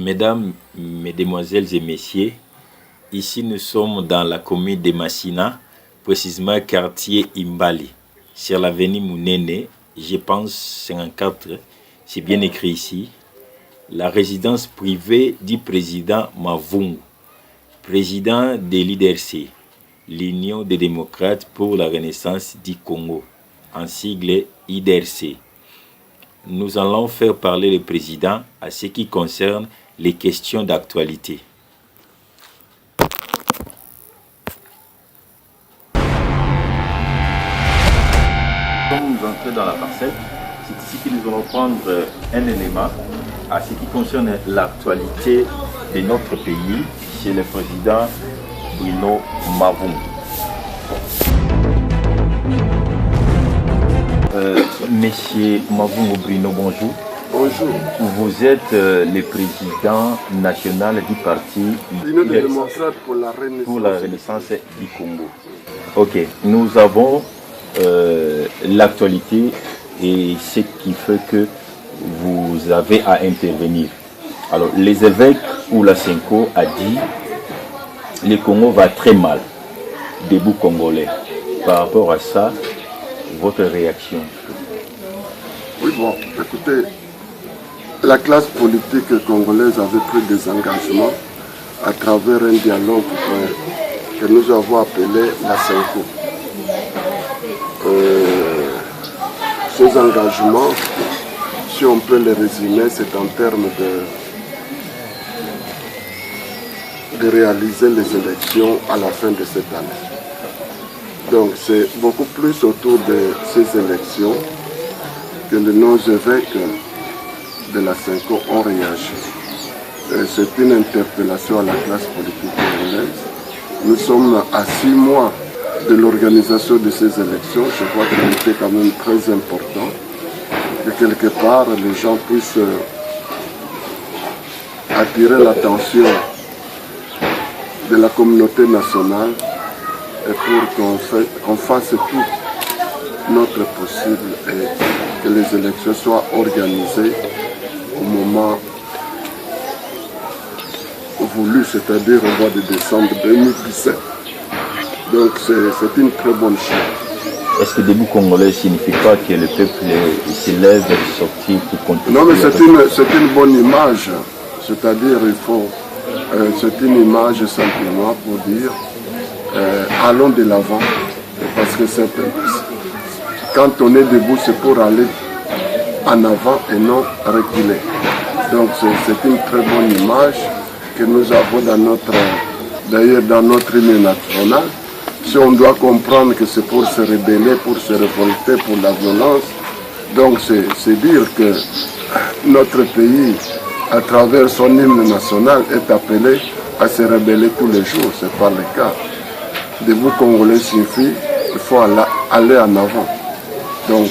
Mesdames, Mesdemoiselles et Messieurs, ici nous sommes dans la commune de Massina, précisément quartier Imbali, sur l'avenue Mounene, je pense 54, c'est bien écrit ici, la résidence privée du président Mavungu, président de l'IDRC, l'Union des démocrates pour la renaissance du Congo, en sigle IDRC. Nous allons faire parler le président à ce qui concerne les questions d'actualité. Quand nous entrons dans la parcelle, c'est ici que nous allons prendre un élément à ce qui concerne l'actualité de notre pays chez le président Bruno Mavungu. Monsieur Mavungu Bruno, bonjour. Bonjour. Vous êtes le président national du parti L'Union des démocrates pour la renaissance du Congo. Ok, nous avons l'actualité et ce qui fait que vous avez à intervenir. Alors, les évêques ou la Senko a dit le Congo va très mal, debout congolais. Par rapport à ça, votre réaction? Oui, bon, écoutez, la classe politique congolaise avait pris des engagements à travers un dialogue que nous avons appelé la Senko. Ces engagements, si on peut les résumer, c'est en termes de réaliser les élections à la fin de cette année. Donc c'est beaucoup plus autour de ces élections que nos évêques de la Senko ont réagi. C'est une interpellation à la classe politique congolaise. Nous sommes à 6 mois de l'organisation de ces élections. Je crois qu'il était quand même très important que quelque part les gens puissent attirer l'attention de la communauté nationale et pour qu'on fasse tout notre possible et que les élections soient organisées au moment voulu, c'est-à-dire au mois de décembre 2017. Donc c'est une très bonne chose. Est-ce que debout congolais ne signifie pas que le peuple se lève et sortir pour contester? Non, mais c'est une bonne image. C'est-à-dire c'est une image simplement pour dire allons de l'avant. Parce que quand on est debout, c'est pour aller en avant et non reculer. Donc c'est une très bonne image que nous avons dans notre hymne national. Si on doit comprendre que c'est pour se rebeller, pour se révolter, pour la violence, donc c'est dire que notre pays, à travers son hymne national, est appelé à se rebeller tous les jours. Ce n'est pas le cas. Debout congolais signifie qu'il faut aller en avant. Donc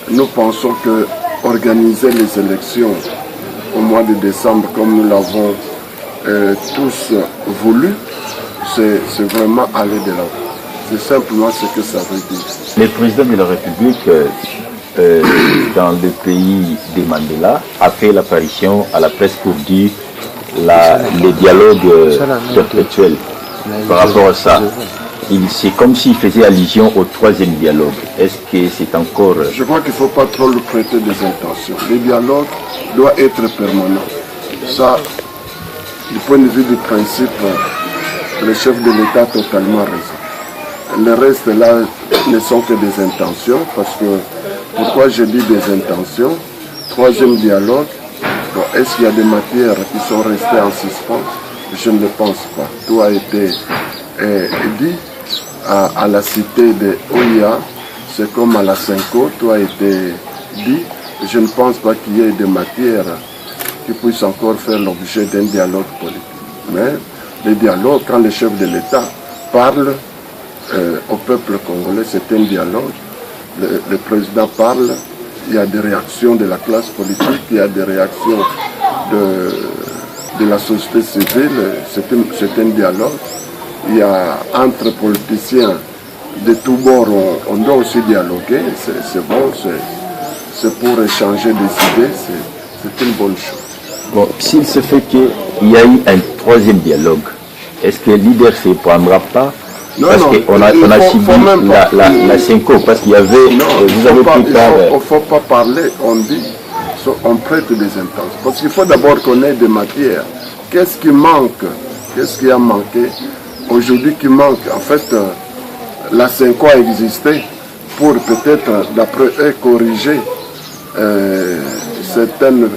nous pensons que organiser les élections au mois de décembre, comme nous l'avons tous voulu, c'est vraiment aller de l'avant. C'est simplement ce que ça veut dire. Le président de la République, dans le pays de Mandela, a fait l'apparition à la presse pour dire le dialogue perpétuel. Par rapport à ça, c'est comme s'il faisait allusion au 3e dialogue. Est-ce que c'est encore... Je crois qu'il ne faut pas trop lui prêter des intentions. Le dialogue doit être permanent. Ça, du point de vue du principe, le chef de l'État a totalement raison. Le reste là ne sont que des intentions, parce que, pourquoi je dis des intentions? 3e dialogue, bon, est-ce qu'il y a des matières qui sont restées en suspens? Je ne le pense pas. Tout a été dit à la cité de OIA, c'est comme à la Senko, tout a été dit. Je ne pense pas qu'il y ait des matières qui puissent encore faire l'objet d'un dialogue politique. Mais le dialogue, quand le chef de l'État parle au peuple congolais, c'est un dialogue. Le président parle, il y a des réactions de la classe politique, il y a des réactions de la société civile, c'est un dialogue. Il y a entre politiciens de tous bords, on doit aussi dialoguer, c'est bon, c'est pour échanger des idées, c'est une bonne chose. Bon, s'il se fait qu'il y a eu un troisième dialogue, est-ce que le leader ne se prendra pas? Non, parce qu'on a subi la Cinco, parce qu'il y avait... Non, vous avez pris par... Il ne faut pas parler, on dit, on prête des intentions. Parce qu'il faut d'abord connaître des matières. Qu'est-ce qui manque? Qu'est-ce qui a manqué? Aujourd'hui qui manque, en fait, la Cinco a existé pour peut-être, d'après eux, corriger certaines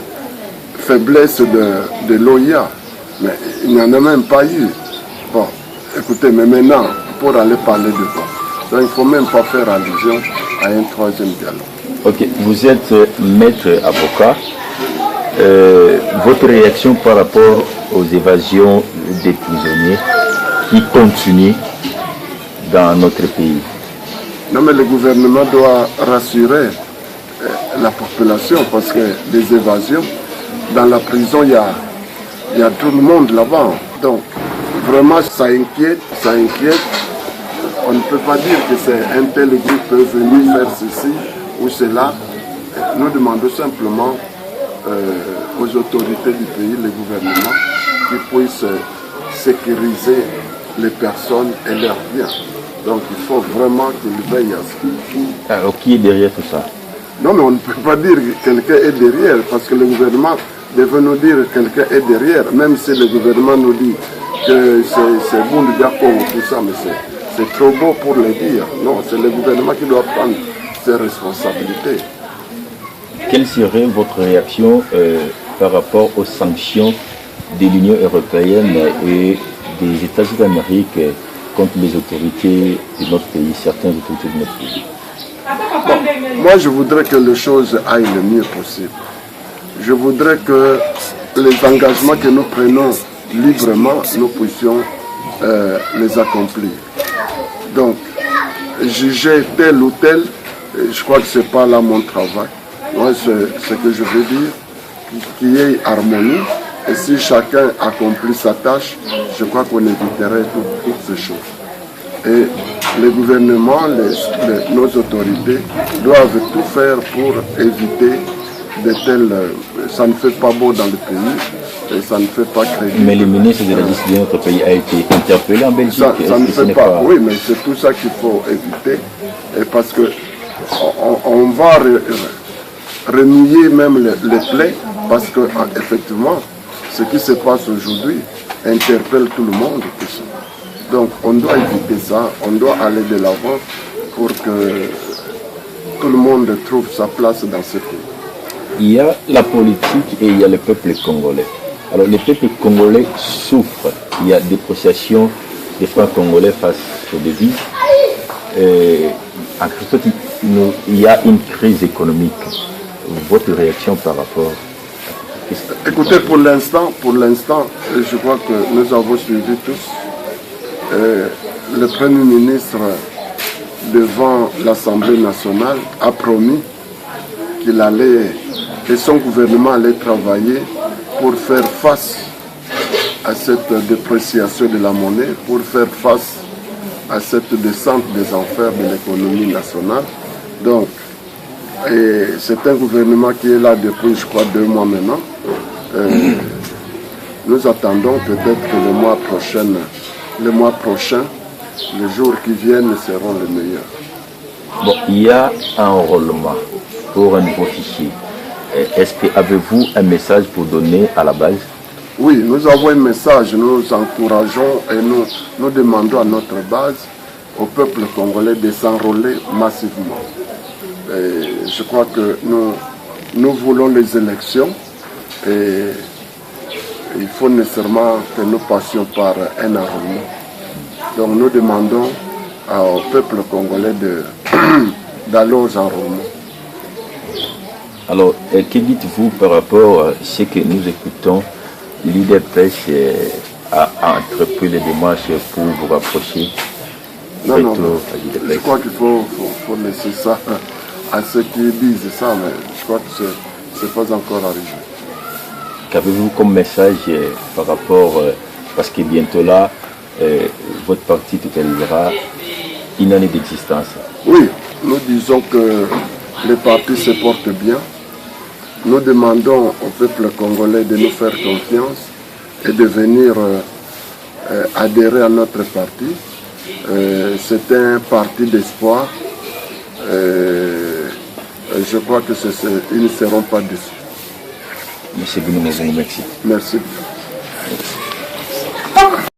faiblesses de l'OIA. Mais il n'y en a même pas eu. Bon, écoutez, mais maintenant, pour aller parler de quoi? Donc il ne faut même pas faire allusion à un troisième dialogue. Ok, vous êtes maître avocat. Votre réaction par rapport aux évasions des prisonniers qui continuent dans notre pays? Non, mais le gouvernement doit rassurer la population parce que les évasions, dans la prison, il y a tout le monde là-bas. Donc, vraiment, ça inquiète, ça inquiète. On ne peut pas dire que c'est un tel groupe peut venir faire ceci ou cela. Nous demandons simplement aux autorités du pays, le gouvernement, qu'ils puissent sécuriser les personnes et leurs biens. Donc il faut vraiment qu'ils veillent à ça. Alors qui est derrière tout ça? Non, mais on ne peut pas dire que quelqu'un est derrière, parce que le gouvernement devait nous dire que quelqu'un est derrière, même si le gouvernement nous dit que c'est Boundou Diako ou tout ça, mais c'est trop beau pour le dire. Non, c'est le gouvernement qui doit prendre ses responsabilités. Quelle serait votre réaction par rapport aux sanctions de l'Union européenne et des États-Unis d'Amérique contre les autorités de notre pays, certaines autorités de notre pays? Bon, moi, je voudrais que les choses aillent le mieux possible. Je voudrais que les engagements que nous prenons librement, nous puissions les accomplir. Donc, juger tel ou tel, je crois que ce n'est pas là mon travail. Moi, ce que je veux dire, qu'il y ait harmonie. Et si chacun accomplit sa tâche, je crois qu'on éviterait toutes ces choses. Et le gouvernement, nos autorités doivent tout faire pour éviter de tels... Ça ne fait pas beau dans le pays et ça ne fait pas crédible. Mais le ministre de la Justice de notre pays a été interpellé en Belgique. Ça ne fait pas... Oui, mais c'est tout ça qu'il faut éviter. Et parce que on va renouer même les plaies parce que effectivement, ce qui se passe aujourd'hui interpelle tout le monde. Donc on doit éviter ça, on doit aller de l'avant pour que tout le monde trouve sa place dans ce pays. Il y a la politique et il y a le peuple congolais. Alors le peuple congolais souffre. Il y a dépréciation des francs congolais face aux devises. En Christophe, il y a une crise économique. Votre réaction par rapport à ça? Écoutez, pour l'instant, je crois que nous avons suivi tous. Le Premier ministre, devant l'Assemblée nationale, a promis qu'il allait, que son gouvernement allait travailler pour faire face à cette dépréciation de la monnaie, pour faire face à cette descente des enfers de l'économie nationale. Donc, c'est un gouvernement qui est là depuis, je crois, 2 mois maintenant. Nous attendons peut-être que le mois prochain, les jours qui viennent seront les meilleurs. Bon, il y a un enrôlement pour un nouveau fichier. Est-ce que avez-vous un message pour donner à la base? Oui, nous avons un message, nous encourageons et nous demandons à notre base, au peuple congolais, de s'enrôler massivement. Et je crois que nous voulons les élections et il faut nécessairement que nous passions par un enrôlement. Donc nous demandons au peuple congolais d'aller aux enrôlements. Alors, que dites-vous par rapport à ce que nous écoutons? L'IDPS a entrepris les démarches pour vous rapprocher. Non, je crois qu'il faut laisser ça à ceux qui disent ça, mais je crois que ce n'est pas encore arrivé. Qu'avez-vous comme message par rapport, parce que bientôt là, votre parti totalisera une année d'existence? Oui, nous disons que les partis se portent bien. Nous demandons au peuple congolais de nous faire confiance et de venir adhérer à notre parti. C'est un parti d'espoir. Je crois que ils ne seront pas déçus. Monsieur Bounou, merci. Merci.